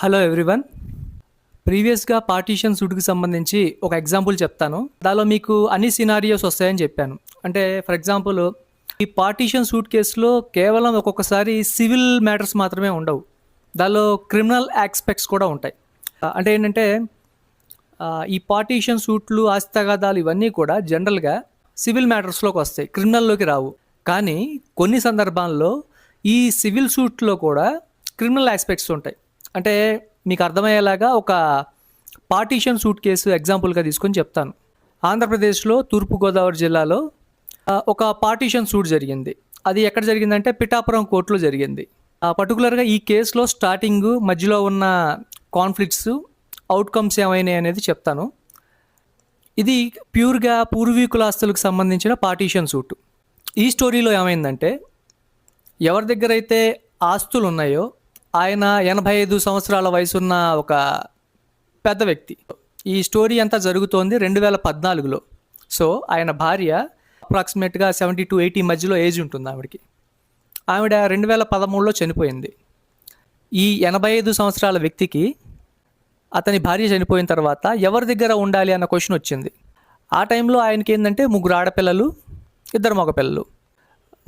Hello everyone. ప్రీవియస్గా partition సూట్కి సంబంధించి ఒక ఎగ్జాంపుల్ చెప్తాను. దానిలో మీకు అన్ని సినారియోస్ వస్తాయని చెప్పాను. అంటే ఫర్ ఎగ్జాంపుల్ ఈ పార్టీషన్ సూట్ కేసులో కేవలం ఒక్కొక్కసారి సివిల్ మ్యాటర్స్ మాత్రమే ఉండవు, దానిలో క్రిమినల్ ఆస్పెక్ట్స్ కూడా ఉంటాయి. అంటే ఏంటంటే ఈ పార్టీషన్ సూట్లు, ఆస్తి తగాదాలు ఇవన్నీ కూడా జనరల్గా సివిల్ మ్యాటర్స్లోకి వస్తాయి, క్రిమినల్లోకి రావు. కానీ కొన్ని సందర్భాల్లో ఈ సివిల్ సూట్లో కూడా క్రిమినల్ ఆస్పెక్ట్స్ ఉంటాయి. అంటే మీకు అర్థమయ్యేలాగా ఒక పార్టీషన్ సూట్ కేసు ఎగ్జాంపుల్గా తీసుకొని చెప్తాను. ఆంధ్రప్రదేశ్లో తూర్పుగోదావరి జిల్లాలో ఒక పార్టీషన్ సూట్ జరిగింది. అది ఎక్కడ జరిగిందంటే పిఠాపురం కోర్టులో జరిగింది. పర్టికులర్గా ఈ కేసులో స్టార్టింగ్ మధ్యలో ఉన్న కాన్ఫ్లిక్ట్స్, అవుట్కమ్స్ ఏమైనాయి అనేది చెప్తాను. ఇది ప్యూర్గా పూర్వీకుల ఆస్తులకు సంబంధించిన పార్టీషన్ సూట్. ఈ స్టోరీలో ఏమైందంటే, ఎవరి దగ్గర అయితే ఆస్తులు ఉన్నాయో ఆయన 85 సంవత్సరాల వయసున్న ఒక పెద్ద వ్యక్తి. ఈ స్టోరీ అంతా జరుగుతోంది 2014లో. సో ఆయన భార్య అప్రాక్సిమేట్గా 70 to 80 మధ్యలో ఏజ్ ఉంటుంది ఆవిడకి. ఆవిడ 2013లో చనిపోయింది. ఈ 85 సంవత్సరాల వ్యక్తికి అతని భార్య చనిపోయిన తర్వాత ఎవరి దగ్గర ఉండాలి అన్న క్వశ్చన్ వచ్చింది. ఆ టైంలో ఆయనకి ఏంటంటే 3 ఆడపిల్లలు, 2 మగపిల్లలు.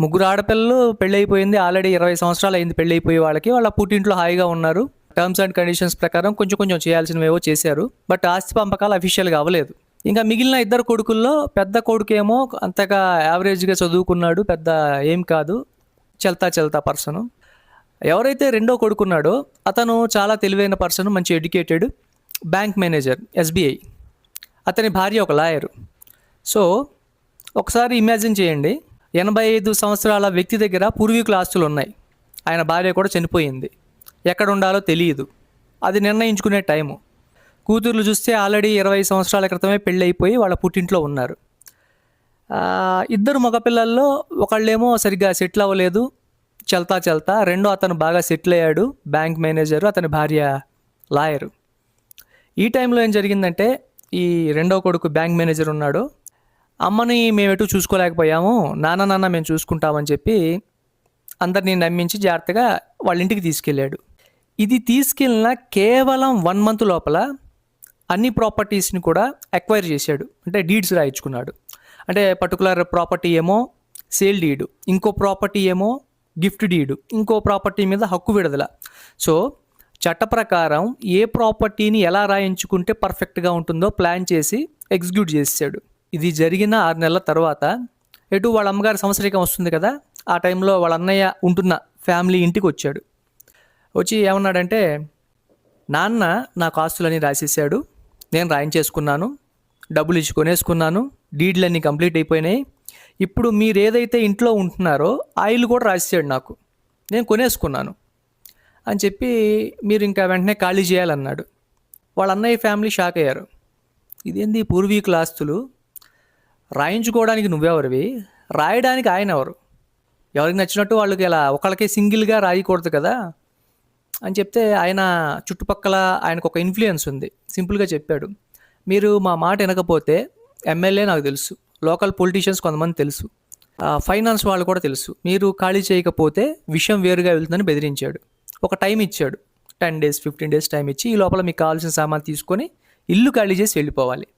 3 ఆడపిల్లలు పెళ్ళి అయిపోయింది, ఆల్రెడీ 20 సంవత్సరాలు అయింది పెళ్ళి అయిపోయి వాళ్ళకి. వాళ్ళ పుట్టింట్లో హాయిగా ఉన్నారు. టర్మ్స్ అండ్ కండిషన్స్ ప్రకారం కొంచెం చేయాల్సినవేవో చేశారు. బట్ ఆస్తి పంపకాలు అఫీషియల్గా అవ్వలేదు. ఇంకా మిగిలిన 2 కొడుకుల్లో పెద్ద కొడుకేమో అంతగా యావరేజ్గా చదువుకున్నాడు, పెద్ద ఏం కాదు, చల్తా పర్సను. ఎవరైతే రెండో కొడుకున్నాడో అతను చాలా తెలివైన పర్సన్, మంచి ఎడ్యుకేటెడ్, బ్యాంక్ మేనేజర్, ఎస్బీఐ. అతని భార్య ఒక లాయరు. సో ఒకసారి ఇమాజిన్ చేయండి, 85 సంవత్సరాల వ్యక్తి దగ్గర పూర్వీకుల ఆస్తులు ఉన్నాయి, ఆయన భార్య కూడా చనిపోయింది, ఎక్కడ ఉండాలో తెలియదు. అది నిర్ణయించుకునే టైము. కూతుర్లు చూస్తే ఆల్రెడీ 20 సంవత్సరాల క్రితమే పెళ్ళి అయిపోయి వాళ్ళ పుట్టింట్లో ఉన్నారు. 2 మగపిల్లల్లో ఒకళ్ళేమో సరిగ్గా సెటిల్ అవ్వలేదు, చల్తా. రెండో అతను బాగా సెటిల్ అయ్యాడు, బ్యాంక్ మేనేజరు, అతని భార్య లాయరు. ఈ టైంలో ఏం జరిగిందంటే, ఈ రెండో కొడుకు బ్యాంక్ మేనేజర్ ఉన్నాడు, అమ్మని మేము ఎటు చూసుకోలేకపోయాము, నాన్న మేము చూసుకుంటామని చెప్పి అందరినీ నమ్మించి జాగ్రత్తగా వాళ్ళ ఇంటికి తీసుకెళ్ళాడు. ఇది తీసుకెళ్ళిన కేవలం 1 month లోపల అన్ని ప్రాపర్టీస్ని కూడా అక్వైర్ చేశాడు, అంటే డీడ్స్ రాయించుకున్నాడు. అంటే పర్టికులర్ ప్రాపర్టీ ఏమో సేల్ డీడు, ఇంకో ప్రాపర్టీ ఏమో గిఫ్ట్ డీడు, ఇంకో ప్రాపర్టీ మీద హక్కు విడుదల. సో చట్ట ప్రకారం ఏ ప్రాపర్టీని ఎలా రాయించుకుంటే పర్ఫెక్ట్గా ఉంటుందో ప్లాన్ చేసి ఎగ్జిక్యూట్ చేసాడు. ఇది జరిగిన 6 నెలల తర్వాత ఎటు వాళ్ళ అమ్మగారి సంవత్సరికం వస్తుంది కదా, ఆ టైంలో వాళ్ళ అన్నయ్య ఉంటున్న ఫ్యామిలీ ఇంటికి వచ్చాడు. వచ్చి ఏమన్నాడంటే, నాన్న నాకు ఆస్తులన్నీ రాసేసాడు, నేను రాయించేసుకున్నాను, డబ్బులు ఇచ్చి కొనేసుకున్నాను, డీడ్లన్నీ కంప్లీట్ అయిపోయినాయి, ఇప్పుడు మీరు ఏదైతే ఇంట్లో ఉంటున్నారో ఆ ఇల్లు కూడా రాసేసాడు నాకు, నేను కొనేసుకున్నాను అని చెప్పి మీరు ఇంకా వెంటనే ఖాళీ చేయాలన్నాడు. వాళ్ళ అన్నయ్య ఫ్యామిలీ షాక్ అయ్యారు. ఇదేంది పూర్వీకుల ఆస్తులు, రాయించుకోవడానికి నువ్వెవరివి, రాయడానికి ఆయన ఎవరు, ఎవరికి నచ్చినట్టు వాళ్ళకి ఇలా ఒకళ్ళకే సింగిల్గా రాయకూడదు కదా అని చెప్తే, ఆయన చుట్టుపక్కల ఆయనకు ఒక ఇన్ఫ్లుయెన్స్ ఉంది. సింపుల్గా చెప్పాడు, మీరు మా మాట వినకపోతే ఎమ్మెల్యే నాకు తెలుసు, లోకల్ పొలిటీషియన్స్ కొంతమంది తెలుసు, ఫైనాన్స్ వాళ్ళు కూడా తెలుసు, మీరు ఖాళీ చేయకపోతే విషయం వేరుగా వెళ్తుందని బెదిరించాడు. ఒక టైం ఇచ్చాడు, 10 days 15 days టైం ఇచ్చి, ఈ లోపల మీకు కావాల్సిన సామాన్ తీసుకొని ఇల్లు ఖాళీ చేసి వెళ్ళిపోవాలి,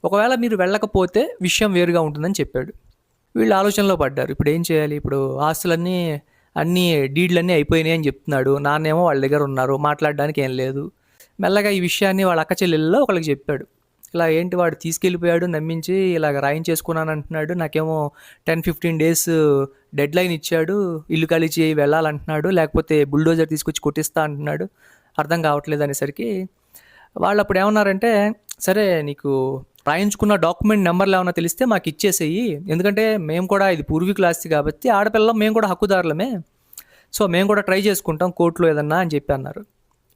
ఒకవేళ మీరు వెళ్ళకపోతే విషయం వేరుగా ఉంటుందని చెప్పాడు. వీళ్ళు ఆలోచనలో పడ్డారు, ఇప్పుడు ఏం చేయాలి, ఇప్పుడు ఆస్తులన్నీ అన్నీ డీడ్లన్నీ అయిపోయినాయి అని చెప్తున్నాడు, నాన్నేమో వాళ్ళ దగ్గర ఉన్నారు, మాట్లాడడానికి ఏం లేదు. మెల్లగా ఈ విషయాన్ని వాళ్ళ అక్క చెల్లెల్లో ఒకళ్ళకి చెప్పాడు, ఇలా ఏంటి వాడు తీసుకెళ్ళిపోయాడు నమ్మించి ఇలాగ రాయించేసుకున్నాను అంటున్నాడు, నాకేమో 10-15 days డెడ్ లైన్ ఇచ్చాడు, ఇల్లు ఖాళీ చేయి వెళ్ళాలంటున్నాడు, లేకపోతే బుల్డోజర్ తీసుకొచ్చి కొట్టిస్తా అంటున్నాడు, అర్థం కావట్లేదు అనేసరికి వాళ్ళు అప్పుడు ఏమన్నారంటే, సరే నీకు రాయించుకున్న డాక్యుమెంట్ నెంబర్లు ఏమైనా తెలిస్తే మాకు ఇచ్చేసేయి, ఎందుకంటే మేము కూడా ఇది పూర్వీకుల ఆస్తి కాబట్టి ఆడపిల్లం, మేము కూడా హక్కుదారులమే, సో మేము కూడా ట్రై చేసుకుంటాం కోర్టులో ఏదన్నా అని చెప్పి అన్నారు.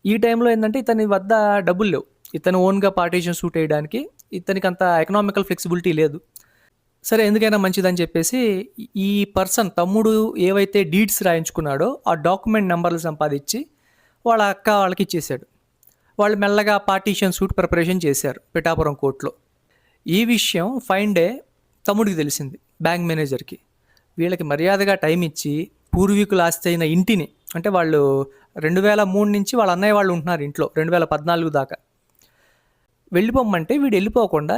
ఈ టైంలో ఏంటంటే ఇతని వద్ద డబ్బులు లేవు, ఇతను ఓన్గా పార్టీషన్ సూట్ వేయడానికి ఇతనికి అంత ఎకనామికల్ ఫ్లెక్సిబిలిటీ లేదు. సరే ఎందుకైనా మంచిదని చెప్పేసి ఈ పర్సన్ తమ్ముడు ఏవైతే డీడ్స్ రాయించుకున్నాడో ఆ డాక్యుమెంట్ నెంబర్లు సంపాదించి వాళ్ళ అక్క వాళ్ళకి ఇచ్చేసాడు. వాళ్ళు మెల్లగా పార్టీషన్ సూట్ ప్రిపరేషన్ చేశారు పిఠాపురం కోర్టులో. ఈ విషయం ఫైన్ డే తమ్ముడికి తెలిసింది, బ్యాంక్ మేనేజర్కి. వీళ్ళకి మర్యాదగా టైం ఇచ్చి పూర్వీకుల ఆస్తి అయిన ఇంటిని, అంటే వాళ్ళు 2003 నుంచి వాళ్ళ అన్నయ్య వాళ్ళు ఉంటున్నారు ఇంట్లో 2014 దాకా. వెళ్ళిపోమంటే వీడు వెళ్ళిపోకుండా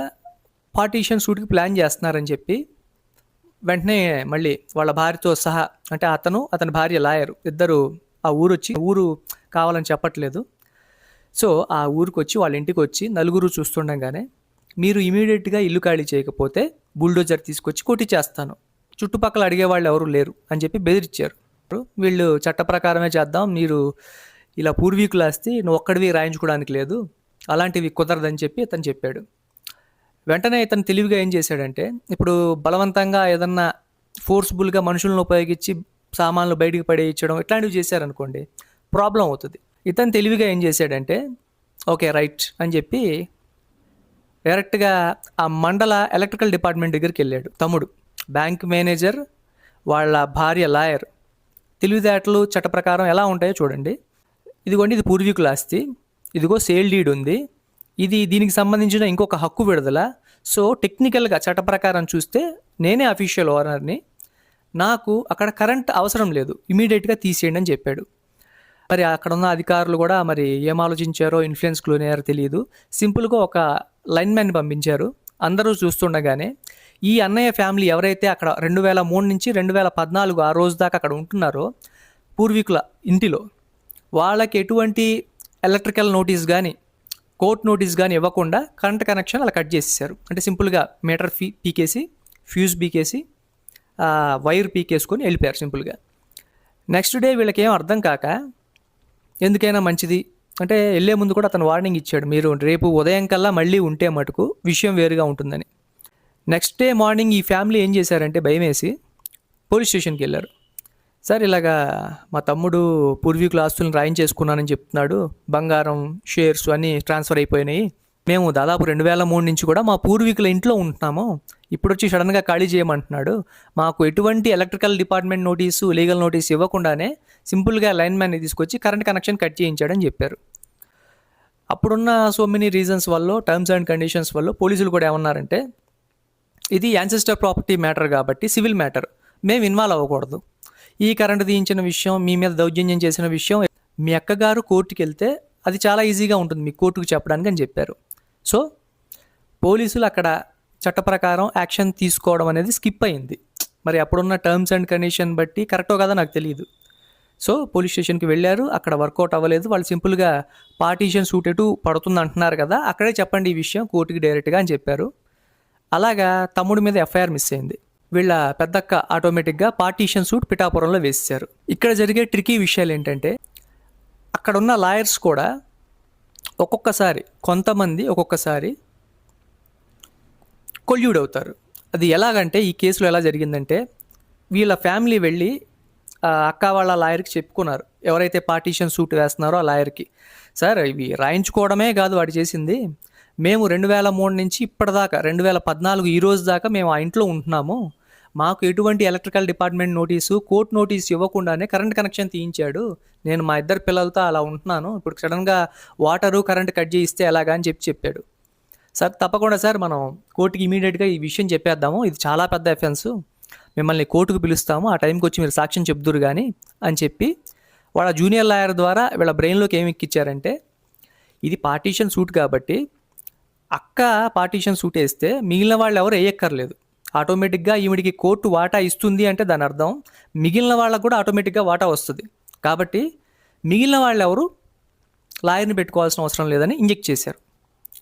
పార్టీషన్ షూట్కి ప్లాన్ చేస్తున్నారని చెప్పి వెంటనే మళ్ళీ వాళ్ళ భార్యతో సహా, అంటే అతని భార్య లాయర్ ఇద్దరు ఆ ఊరు కావాలని చెప్పట్లేదు. సో ఆ ఊరికి వచ్చి వాళ్ళ ఇంటికి వచ్చి నలుగురు చూస్తుండగానే మీరు ఇమీడియట్గా ఇల్లు ఖాళీ చేయకపోతే బుల్డోజర్ తీసుకొచ్చి కొట్టిచేస్తాను, చుట్టుపక్కల అడిగేవాళ్ళు ఎవరు లేరు అని చెప్పి బెదిరించారు. వీళ్ళు చట్ట ప్రకారమే చేద్దాం, మీరు ఇలా పూర్వీకులు ఆస్తి నువ్వు ఒక్కడివి రాయించుకోవడానికి లేదు, అలాంటివి కుదరదని చెప్పి ఇతను చెప్పాడు. వెంటనే ఇతను తెలివిగా ఏం చేశాడంటే, ఇప్పుడు బలవంతంగా ఏదన్నా ఫోర్స్ఫుల్గా మనుషులను ఉపయోగించి సామాన్లు బయటికి పడేయించడం ఇట్లాంటివి చేశారనుకోండి ప్రాబ్లం అవుతుంది. ఇతను తెలివిగా ఏం చేశాడంటే, ఓకే రైట్ అని చెప్పి డైరెక్ట్గా ఆ మండల ఎలక్ట్రికల్ డిపార్ట్మెంట్ దగ్గరికి వెళ్ళాడు. తమ్ముడు బ్యాంక్ మేనేజర్, వాళ్ళ భార్య లాయర్. తెలివితేటలు చట్ట ప్రకారం ఎలా ఉంటాయో చూడండి. ఇదిగోండి, ఇది పూర్వీకుల ఆస్తి, ఇదిగో సేల్ డీడ్ ఉంది, ఇది దీనికి సంబంధించిన ఇంకొక హక్కు విడుదల. సో టెక్నికల్గా చట్ట ప్రకారం చూస్తే నేనే అఫీషియల్ ఓనర్ని, నాకు అక్కడ కరెంట్ అవసరం లేదు, ఇమీడియట్గా తీసేయండి అని చెప్పాడు. మరి అక్కడ ఉన్న అధికారులు కూడా మరి ఏం ఆలోచించారో, ఇన్ఫ్లుయెన్స్ క్లోనయ్యారో తెలియదు, సింపుల్గా ఒక లైన్మెన్ పంపించారు. అందరూ చూస్తుండగానే ఈ అన్నయ్య ఫ్యామిలీ ఎవరైతే అక్కడ 2003 నుంచి 2014 ఆ రోజు దాకా అక్కడ ఉంటున్నారో పూర్వీకుల ఇంటిలో, వాళ్ళకి ఎటువంటి ఎలక్ట్రికల్ నోటీస్ కానీ కోర్ట్ నోటీస్ కానీ ఇవ్వకుండా కరెంట్ కనెక్షన్ అలా కట్ చేసేసారు. అంటే సింపుల్గా మీటర్ పీకేసి, ఫ్యూజ్ పీకేసి, వైర్ పీకేసుకొని వెళ్ళిపోయారు సింపుల్గా. నెక్స్ట్ డే వీళ్ళకి ఏం అర్థం కాక, ఎందుకైనా మంచిది అంటే వెళ్ళే ముందు కూడా అతను వార్నింగ్ ఇచ్చాడు, మీరు రేపు ఉదయం కల్లా మళ్ళీ ఉంటే మటుకు విషయం వేరుగా ఉంటుందని. నెక్స్ట్ డే మార్నింగ్ ఈ ఫ్యామిలీ ఏం చేశారంటే భయం వేసి పోలీస్ స్టేషన్కి వెళ్ళారు. సార్ ఇలాగా మా తమ్ముడు పూర్వీకుల ఆస్తులను రాయించేసుకున్నానని చెప్తున్నాడు, బంగారం షేర్స్ అన్నీ ట్రాన్స్ఫర్ అయిపోయినాయి, మేము దాదాపు 2003 నుంచి కూడా మా పూర్వీకుల ఇంట్లో ఉంటున్నాము, ఇప్పుడు వచ్చి సడన్గా ఖాళీ చేయమంటున్నాడు, మాకు ఎటువంటి electrical department notice, legal notice ఇవ్వకుండానే సింపుల్గా లైన్మ్యాన్ని తీసుకొచ్చి కరెంట్ కనెక్షన్ కట్ చేయించాడని చెప్పారు. అప్పుడున్న సో మెనీ రీజన్స్ వల్ల, టర్మ్స్ అండ్ కండిషన్స్ వల్ల పోలీసులు కూడా ఏమన్నారంటే, ఇది యాన్సెస్టర్ ప్రాపర్టీ మ్యాటర్ కాబట్టి సివిల్ మ్యాటర్, మేము ఇన్వాల్వ్ అవ్వకూడదు, ఈ కరెంటు తీయించిన విషయం, మీ మీద దౌర్జన్యం చేసిన విషయం మీ అక్కగారు కోర్టుకి వెళ్తే అది చాలా ఈజీగా ఉంటుంది మీ కోర్టుకు చెప్పడానికి అని చెప్పారు. సో పోలీసులు అక్కడ చట్ట ప్రకారం యాక్షన్ తీసుకోవడం అనేది స్కిప్ అయింది. మరి అప్పుడున్న టర్మ్స్ అండ్ కండిషన్ బట్టి కరెక్టో కదా నాకు తెలియదు. సో పోలీస్ స్టేషన్కి వెళ్ళారు, అక్కడ వర్కౌట్ అవ్వలేదు. వాళ్ళు సింపుల్గా పార్టీషన్ సూట్ ఎటు పడుతుంది అంటున్నారు కదా, అక్కడే చెప్పండి ఈ విషయం కోర్టుకి డైరెక్ట్గా అని చెప్పారు. అలాగా తమ్ముడి మీద ఎఫ్ఐఆర్ మిస్ అయింది. వీళ్ళ పెద్దక్క ఆటోమేటిక్గా పార్టీషన్ సూట్ పిఠాపురంలో వేసేశారు. ఇక్కడ జరిగే ట్రికీ విషయాలు ఏంటంటే, అక్కడున్న లాయర్స్ కూడా కొంతమంది ఒక్కొక్కసారి కొల్యూడ్ అవుతారు. అది ఎలాగంటే, ఈ కేసులో ఎలా జరిగిందంటే, వీళ్ళ ఫ్యామిలీ వెళ్ళి అక్క వాళ్ళ లాయర్కి చెప్పుకున్నారు, ఎవరైతే పార్టీషన్ సూట్ వేస్తున్నారో ఆ లాయర్కి, సార్ ఇవి రాయించుకోవడమే కాదు వాడు చేసింది, మేము 2003 నుంచి ఇప్పటిదాకా 2014 ఈ రోజు దాకా మేము ఆ ఇంట్లో ఉంటున్నాము, మాకు ఎటువంటి electrical department notice, court notice ఇవ్వకుండానే కరెంట్ కనెక్షన్ తీయించాడు, నేను మా ఇద్దరు పిల్లలతో అలా ఉంటున్నాను, ఇప్పుడు సడన్గా వాటరు కరెంట్ కట్ చేయిస్తే ఎలాగా అని చెప్పాడు. సార్ తప్పకుండా సార్, మనం కోర్టుకి ఇమీడియట్గా ఈ విషయం చెప్పేద్దాము, ఇది చాలా పెద్ద అఫెన్సు, మిమ్మల్ని కోర్టుకు పిలుస్తాము, ఆ టైంకి వచ్చి మీరు సాక్ష్యం చెప్దురు కానీ అని చెప్పి వాళ్ళ జూనియర్ లాయర్ ద్వారా వీళ్ళ బ్రెయిన్లోకి ఏమి ఎక్కిచ్చారంటే, ఇది పార్టీషన్ సూట్ కాబట్టి అక్క పార్టీషన్ సూట్ వేస్తే మిగిలిన వాళ్ళు ఎవరు వేయక్కర్లేదు, ఆటోమేటిక్గా ఈవిడికి కోర్టు వాటా ఇస్తుంది అంటే దాని అర్థం మిగిలిన వాళ్ళకు కూడా ఆటోమేటిక్గా వాటా వస్తుంది, కాబట్టి మిగిలిన వాళ్ళు ఎవరు లాయర్ని పెట్టుకోవాల్సిన అవసరం లేదని ఇంజెక్ట్ చేశారు.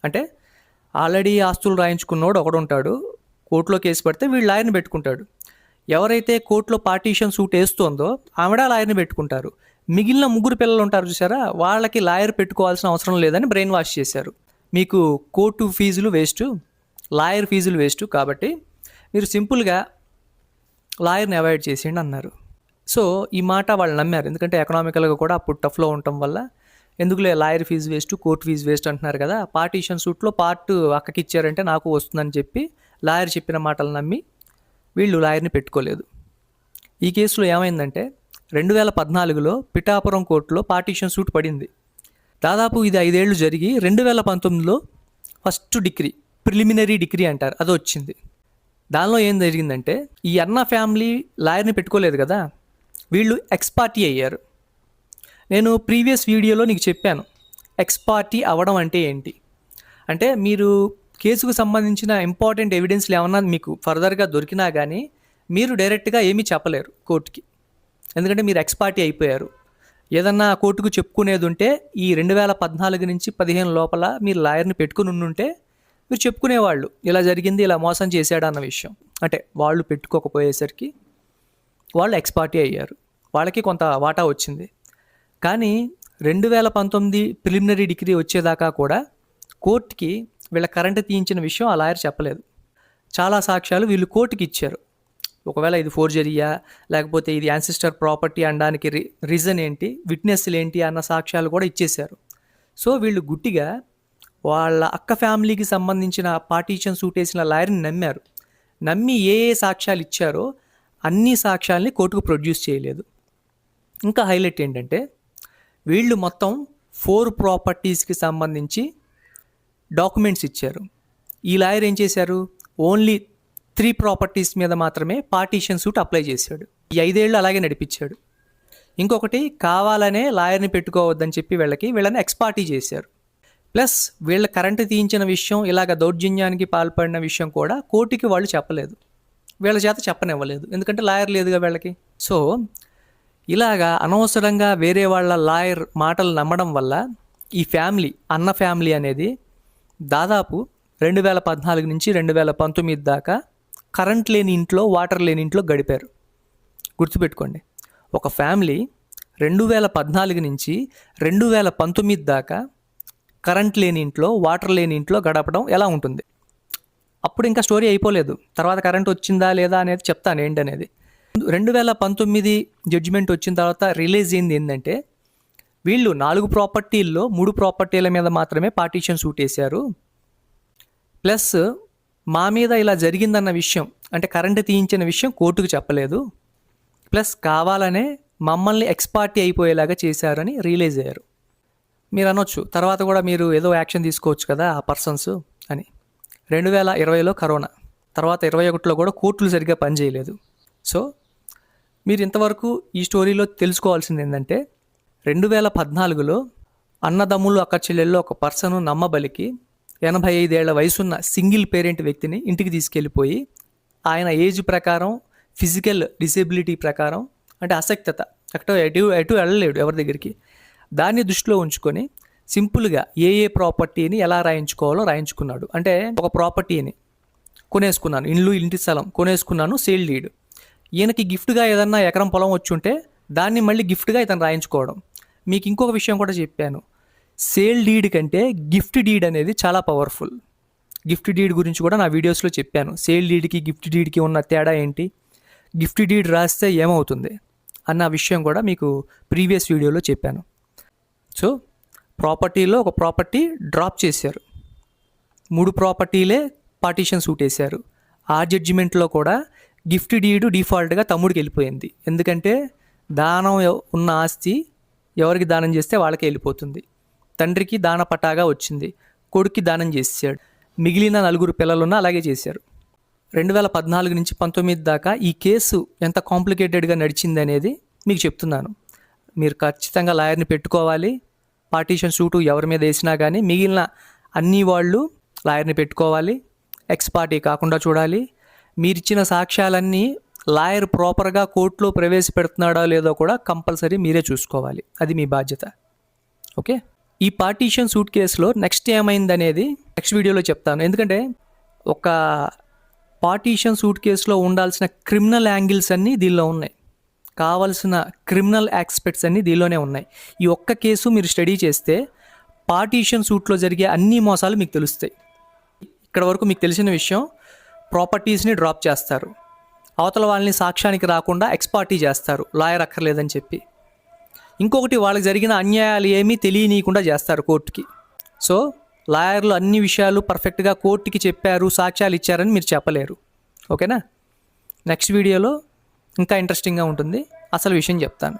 అంటే ఆల్రెడీ ఆస్తులు రాయించుకున్నోడు ఒకడు ఉంటాడు, కోర్టులో కేసు పడితే వీళ్ళు లాయర్ని పెట్టుకుంటాడు, ఎవరైతే కోర్టులో పార్టీషన్ సూట్ వేస్తుందో ఆవిడ లాయర్ని పెట్టుకుంటారు, మిగిలిన ముగ్గురు పిల్లలు ఉంటారు చూసారా, వాళ్ళకి లాయర్ పెట్టుకోవాల్సిన అవసరం లేదని బ్రెయిన్ వాష్ చేశారు. మీకు కోర్టు ఫీజులు వేస్ట్, లాయర్ ఫీజులు వేస్ట్, కాబట్టి మీరు సింపుల్గా లాయర్ని అవాయిడ్ చేసేయండి అన్నారు. సో ఈ మాట వాళ్ళు నమ్మారు, ఎందుకంటే ఎకనామికల్గా కూడా అప్పుడు టఫ్లో ఉండటం వల్ల, ఎందుకులే lawyer fee waste, court fee waste అంటున్నారు కదా, పార్టీషన్ సూట్లో పార్ట్ అక్కకి ఇచ్చారంటే నాకు వస్తుందని చెప్పి లాయర్ చెప్పిన మాటలు నమ్మి వీళ్ళు లాయర్ని పెట్టుకోలేదు. ఈ కేసులో ఏమైందంటే 2014లో పిఠాపురం కోర్టులో పార్టీషన్ సూట్ పడింది. దాదాపు ఇది 5 ఏళ్ళు జరిగి 2019లో ఫస్ట్ డిగ్రీ, ప్రిలిమినరీ డిగ్రీ అంటారు, అది వచ్చింది. దానిలో ఏం జరిగిందంటే, ఈ అన్న ఫ్యామిలీ లాయర్ని పెట్టుకోలేదు కదా, వీళ్ళు ఎక్స్ పార్టీ అయ్యారు. నేను ప్రీవియస్ వీడియోలో నీకు చెప్పాను ఎక్స్ పార్టీ అవ్వడం అంటే ఏంటి. అంటే మీరు కేసుకు సంబంధించిన ఇంపార్టెంట్ ఎవిడెన్స్లు ఏమన్నా మీకు ఫర్దర్గా దొరికినా కానీ మీరు డైరెక్ట్గా ఏమీ చెప్పలేరు కోర్టుకి, ఎందుకంటే మీరు ఎక్స్ పార్టీ అయిపోయారు. ఏదన్నా కోర్టుకు చెప్పుకునేది ఉంటే ఈ 2014 నుంచి 15 లోపల మీరు లాయర్ని పెట్టుకుని ఉంటే మీరు చెప్పుకునేవాళ్ళు, ఇలా జరిగింది, ఇలా మోసం చేశాడు అన్న విషయం. అంటే వాళ్ళు పెట్టుకోకపోయేసరికి వాళ్ళు ఎక్స్ పార్టీ అయ్యారు, వాళ్ళకి కొంత వాటా వచ్చింది. కానీ 2019 ప్రిలిమినరీ డిగ్రీ వచ్చేదాకా కూడా కోర్టుకి వీళ్ళ కరెంటు తీయించిన విషయం ఆ లాయర్ చెప్పలేదు. చాలా సాక్ష్యాలు వీళ్ళు కోర్టుకి ఇచ్చారు. ఒకవేళ ఇది ఫోర్జరీయా లేకపోతే ఇది యాన్సిస్టర్ ప్రాపర్టీ అనడానికి రీజన్ ఏంటి, విట్నెస్లు ఏంటి అన్న సాక్ష్యాలు కూడా ఇచ్చేశారు. సో వీళ్ళు గుట్టిగా వాళ్ళ అక్క ఫ్యామిలీకి సంబంధించిన పార్టీషన్ సూట్ వేసిన లాయర్ని నమ్మారు. నమ్మి ఏ సాక్ష్యాలు ఇచ్చారో అన్ని సాక్ష్యాలని కోర్టుకు ప్రొడ్యూస్ చేయలేదు. ఇంకా హైలైట్ ఏంటంటే వీళ్ళు మొత్తం 4 ప్రాపర్టీస్కి సంబంధించి డాక్యుమెంట్స్ ఇచ్చారు. ఈ లాయర్ ఏం చేశారు, ఓన్లీ 3 ప్రాపర్టీస్ మీద మాత్రమే పార్టీషన్ సూట్ అప్లై చేశాడు. ఈ 5 ఏళ్ళు అలాగే నడిపించాడు. ఇంకొకటి కావాలనే లాయర్ని పెట్టుకోవద్దని చెప్పి వీళ్ళని ఎక్స్ పార్టీ చేశారు. ప్లస్ వీళ్ళ కరెంటు తీయించిన విషయం, ఇలాగ దౌర్జన్యానికి పాల్పడిన విషయం కూడా కోర్టుకి వాళ్ళు చెప్పలేదు, వీళ్ళ చేత చెప్పనివ్వలేదు, ఎందుకంటే లాయర్ లేదుగా వీళ్ళకి. సో ఇలాగా అనవసరంగా వేరే వాళ్ళ లాయర్ మాటలు నమ్మడం వల్ల ఈ ఫ్యామిలీ, అన్న ఫ్యామిలీ అనేది దాదాపు 2014 నుంచి 2019 దాకా కరెంట్ లేని ఇంట్లో, వాటర్ లేని ఇంట్లో గడిపారు. గుర్తుపెట్టుకోండి, ఒక ఫ్యామిలీ 2014 నుంచి 2019 దాకా కరెంట్ లేని ఇంట్లో, వాటర్ లేని ఇంట్లో గడపడం ఎలా ఉంటుంది. అప్పుడు ఇంకా స్టోరీ అయిపోలేదు, తర్వాత కరెంట్ వచ్చిందా లేదా అనేది చెప్తాను ఏంటనేది. 2019 జడ్జిమెంట్ వచ్చిన తర్వాత రిలీజ్ అయింది ఏంటంటే వీళ్ళు 4 ప్రాపర్టీల్లో 3 ప్రాపర్టీల మీద మాత్రమే పార్టీషన్ సూట్ వేశారు. ప్లస్ మా మీద ఇలా జరిగిందన్న విషయం, అంటే కరెంటు తీయించిన విషయం కోర్టుకు చెప్పలేదు. ప్లస్ కావాలనే మమ్మల్ని ఎక్స్ పార్టీ అయిపోయేలాగా చేశారని రిలీజ్ అయ్యారు. మీరు అనొచ్చు తర్వాత కూడా మీరు ఏదో యాక్షన్ తీసుకోవచ్చు కదా ఆ పర్సన్స్ అని. 2020లో కరోనా, తర్వాత 2021లో కూడా కోర్టులు సరిగ్గా పనిచేయలేదు. సో మీరు ఇంతవరకు ఈ స్టోరీలో తెలుసుకోవాల్సింది ఏంటంటే 2014లో అన్నదమ్ములు అక్క చెల్లెల్లో ఒక పర్సన్ నమ్మబలికి 85 ఏళ్ల వయసున్న సింగిల్ పేరెంట్ వ్యక్తిని ఇంటికి తీసుకెళ్ళిపోయి ఆయన ఏజ్ ప్రకారం, ఫిజికల్ డిసేబిలిటీ ప్రకారం, అంటే అసక్తత, ఎటు వెళ్ళలేడు ఎవరి దగ్గరికి, దాన్ని దృష్టిలో ఉంచుకొని సింపుల్గా ఏ ప్రాపర్టీని ఎలా రాయించుకోవాలో రాయించుకున్నాడు. అంటే ఒక ప్రాపర్టీని కొనేసుకున్నాను, ఇంటి స్థలం కొనేసుకున్నాను, సేల్ డీడ్. ఈయనకి గిఫ్ట్గా ఏదన్నా ఎకరం పొలం వచ్చుంటే దాన్ని మళ్ళీ గిఫ్ట్గా ఇతను రాయించుకోవడం. మీకు ఇంకొక విషయం కూడా చెప్పాను, సేల్ డీడ్ కంటే గిఫ్ట్ డీడ్ అనేది చాలా పవర్ఫుల్. గిఫ్ట్ డీడ్ గురించి కూడా నా వీడియోస్లో చెప్పాను. సేల్ డీడ్కి గిఫ్ట్ డీడ్కి ఉన్న తేడా ఏంటి, గిఫ్ట్ డీడ్ రాస్తే ఏమవుతుంది అన్న విషయం కూడా మీకు ప్రీవియస్ వీడియోలో చెప్పాను. సో ప్రాపర్టీలో ఒక ప్రాపర్టీ డ్రాప్ చేశారు, 3 ప్రాపర్టీలే పార్టీషన్ సూట్ వేశారు. ఆ జడ్జిమెంట్లో కూడా గిఫ్ట్ డీడ్ డిఫాల్ట్గా తమ్ముడికి వెళ్ళిపోయింది, ఎందుకంటే దానం ఉన్న ఆస్తి ఎవరికి దానం చేస్తే వాళ్ళకే వెళ్ళిపోతుంది. తండ్రికి దాన పటాగా వచ్చింది, కొడుక్కి దానం చేశాడు. మిగిలిన 4 పిల్లలున్నా అలాగే చేశారు. 2014 నుంచి 19 దాకా ఈ కేసు ఎంత కాంప్లికేటెడ్గా నడిచింది అనేది మీకు చెప్తున్నాను. మీరు ఖచ్చితంగా లాయర్ని పెట్టుకోవాలి. పార్టీషన్ సూటు ఎవరి మీద వేసినా కానీ మిగిలిన అన్ని వాళ్ళు లాయర్ని పెట్టుకోవాలి, ఎక్స్ పార్టీ కాకుండా చూడాలి. మీరిచ్చిన సాక్ష్యాలన్నీ లాయర్ ప్రాపర్గా కోర్టులో ప్రవేశపెడుతున్నాడో లేదో కూడా కంపల్సరీ మీరే చూసుకోవాలి, అది మీ బాధ్యత. ఓకే, ఈ పార్టీషన్ సూట్ కేసులో నెక్స్ట్ ఏమైందనేది నెక్స్ట్ వీడియోలో చెప్తాను. ఎందుకంటే ఒక పార్టీషన్ సూట్ కేసులో ఉండాల్సిన క్రిమినల్ యాంగిల్స్ అన్నీ దీనిలో ఉన్నాయి, కావాల్సిన క్రిమినల్ ఆస్పెక్ట్స్ అన్నీ దీనిలోనే ఉన్నాయి. ఈ ఒక్క కేసు మీరు స్టడీ చేస్తే పార్టీషన్ సూట్లో జరిగే అన్ని మోసాలు మీకు తెలుస్తాయి. ఇక్కడ వరకు మీకు తెలిసిన విషయం, ప్రాపర్టీస్ని డ్రాప్ చేస్తారు, అవతల వాళ్ళని సాక్ష్యానికి రాకుండా ఎక్స్ పార్టీ చేస్తారు లాయర్ అక్కర్లేదని చెప్పి. ఇంకొకటి, వాళ్ళకి జరిగిన అన్యాయాలు ఏమీ తెలియనీయకుండా చేస్తారు కోర్టుకి. సో లాయర్లు అన్ని విషయాలు పర్ఫెక్ట్గా కోర్టుకి చెప్పారు, సాక్ష్యాలు ఇచ్చారని మీరు చెప్పలేరు. ఓకేనా, నెక్స్ట్ వీడియోలో ఇంకా ఇంట్రెస్టింగ్గా ఉంటుంది, అసలు విషయం చెప్తాను.